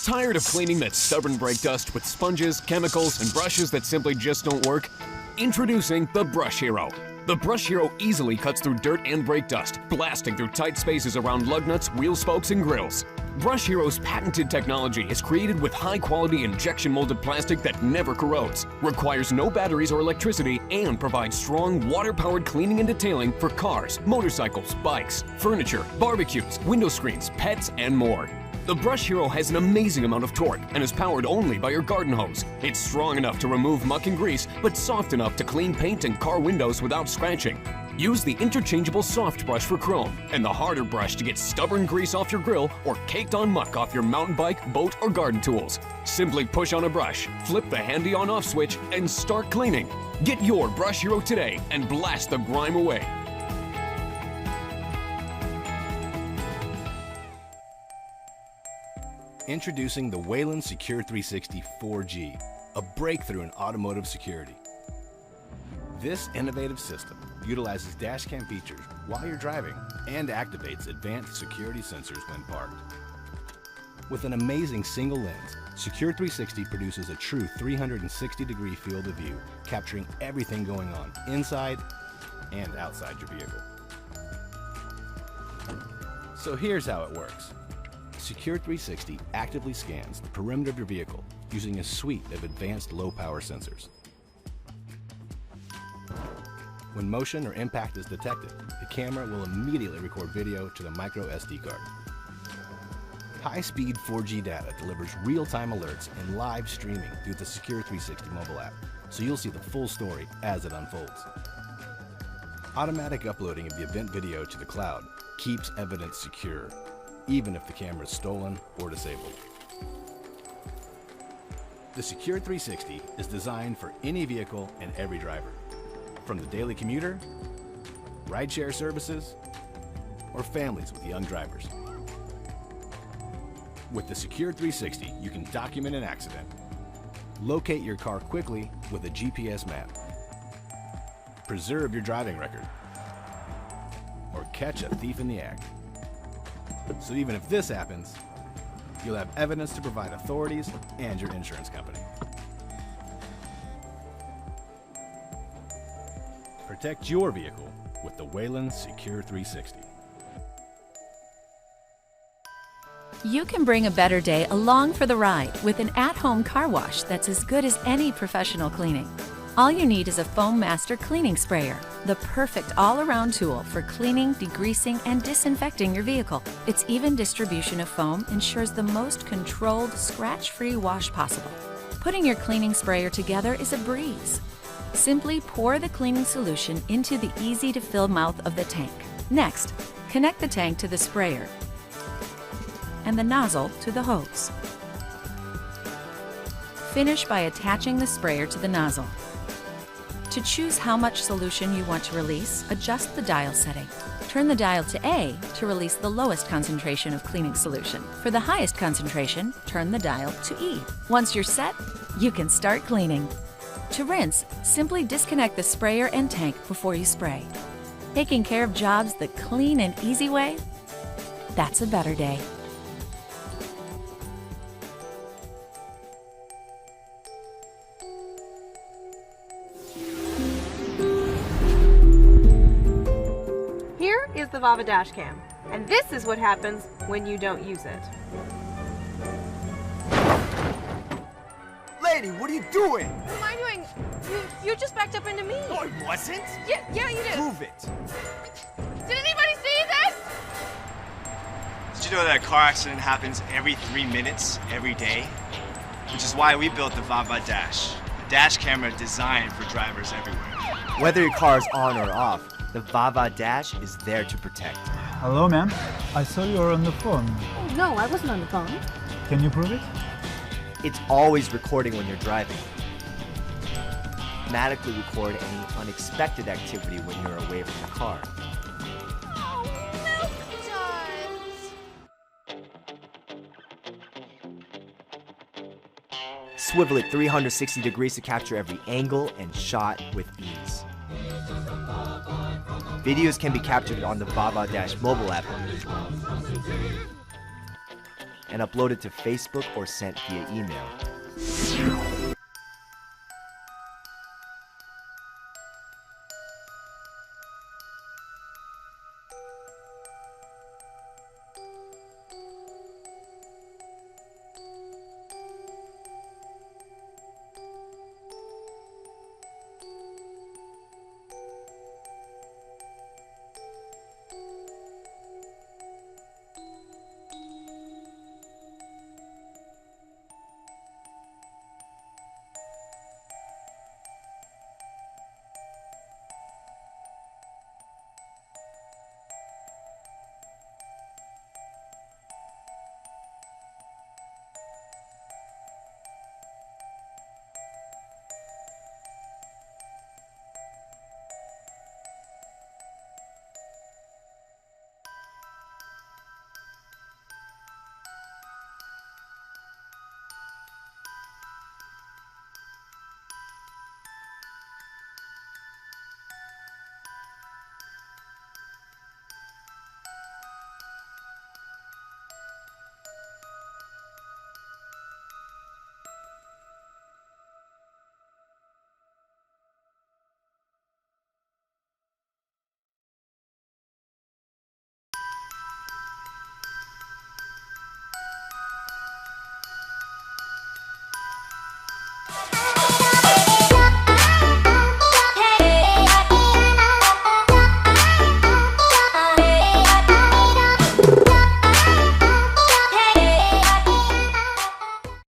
Tired of cleaning that stubborn brake dust with sponges, chemicals, and brushes that simply just don't work? Introducing the Brush Hero. The Brush Hero easily cuts through dirt and brake dust, blasting through tight spaces around lug nuts, wheel spokes, and grills. Brush Hero's patented technology is created with high-quality injection-molded plastic that never corrodes, requires no batteries or electricity, and provides strong, water-powered cleaning and detailing for cars, motorcycles, bikes, furniture, barbecues, window screens, pets, and more. The Brush Hero has an amazing amount of torque and is powered only by your garden hose. It's strong enough to remove muck and grease, but soft enough to clean paint and car windows without scratching. Use the interchangeable soft brush for chrome and the harder brush to get stubborn grease off your grill or caked on muck off your mountain bike, boat, or garden tools. Simply push on a brush, flip the handy on-off switch, and start cleaning. Get your Brush Hero today and blast the grime away. Introducing the Waylens Secure360 4G, a breakthrough in automotive security. This innovative system utilizes dash cam features while you're driving and activates advanced security sensors when parked. With an amazing single lens, Secure360 produces a true 360-degree field of view, capturing everything going on inside and outside your vehicle. So here's how it works. Secure360 actively scans the perimeter of your vehicle using a suite of advanced low-power sensors. When motion or impact is detected, the camera will immediately record video to the micro SD card. High-speed 4G data delivers real-time alerts and live streaming through the Secure360 mobile app, so you'll see the full story as it unfolds. Automatic uploading of the event video to the cloud keeps evidence secure, even if the camera is stolen or disabled. The Secure360 is designed for any vehicle and every driver, from the daily commuter, rideshare services, or families with young drivers. With the Secure360, you can document an accident, locate your car quickly with a GPS map, preserve your driving record, or catch a thief in the act. So even if this happens, you'll have evidence to provide authorities and your insurance company. Protect your vehicle with the Waylens Secure360. You can bring a better day along for the ride with an at-home car wash that's as good as any professional cleaning. All you need is a Foamaster cleaning sprayer, the perfect all-around tool for cleaning, degreasing, and disinfecting your vehicle. Its even distribution of foam ensures the most controlled, scratch-free wash possible. Putting your cleaning sprayer together is a breeze. Simply pour the cleaning solution into the easy-to-fill mouth of the tank. Next, connect the tank to the sprayer and the nozzle to the hose. Finish by attaching the sprayer to the nozzle. To choose how much solution you want to release, adjust the dial setting. Turn the dial to A to release the lowest concentration of cleaning solution. For the highest concentration, turn the dial to E. Once you're set, you can start cleaning. To rinse, simply disconnect the sprayer and tank before you spray. Taking care of jobs the clean and easy way? That's a better day. Here is the Vava Dashcam, and this is what happens when you don't use it. Lady, what are you doing? What am I doing? You just backed up into me. No, I wasn't. Yeah, you did. Prove it. Did anybody see this? Did you know that a car accident happens every 3 minutes, every day? Which is why we built the Vava Dash, a dash camera designed for drivers everywhere. Whether your car is on or off, the Vava Dash is there to protect. Hello, ma'am. I saw you were on the phone. Oh, no, I wasn't on the phone. Can you prove it? It's always recording when you're driving. Automatically record any unexpected activity when you're away from the car. Oh, no, it does. Swivel it 360 degrees to capture every angle and shot with ease. Videos can be captured on the Vava Dash mobile app. and uploaded to Facebook or sent via email.